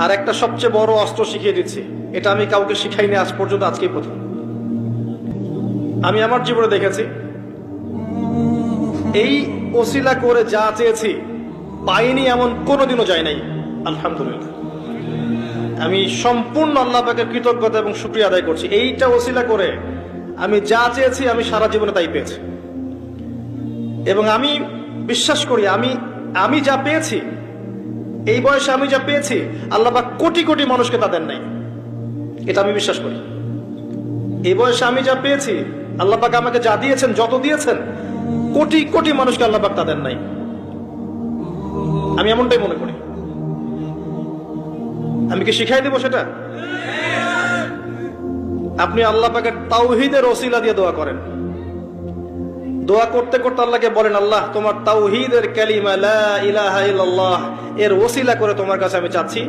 আর একটা সবচেয়ে বড় অস্ত্র শিখিয়ে দিচ্ছি, এটা আমি কাউকে শিখাইনি আজ পর্যন্ত, আজকেই প্রথম। আমি আমার জীবনে দেখেছি এই ওসিলা করে যা চেয়েছি পাইনি এমন কোনোদিনও যায় নাই। আলহামদুলিল্লাহ, আমি সম্পূর্ণ আল্লাহ পাকের কৃতজ্ঞতা এবং শুকরিয়া আদায় করছি। এইটা ওসিলা করে আমি যা চেয়েছি আমি সারা জীবনে তাই পেয়েছি। এবং আমি বিশ্বাস করি আমি যা পেয়েছি, এই বয়সে আমি যা পেয়েছি, আল্লাহ পাক কোটি কোটি মানুষকে তা দেন নাই, এটা আমি বিশ্বাস করি। এই বয়সে আমি যা পেয়েছি, আল্লাহ পাক আমাকে যা দিয়েছেন, যত দিয়েছেন, কোটি কোটি মানুষকে আল্লাহ পাক তা দেন নাই, আমি এমনটাই মনে করি। আমি কি শিখাই দেব সেটা? আপনি আল্লাহ পাকের তাওহীদের ওসিলা দিয়ে দোয়া করেন। দোয়া করতে করতে আল্লাহকে বলেন, আল্লাহ তোমার তাওহীদের কালিমা লা ইলাহা ইল্লাল্লাহ এর ওসিলা করে তোমার কাছে আমি চাচ্ছি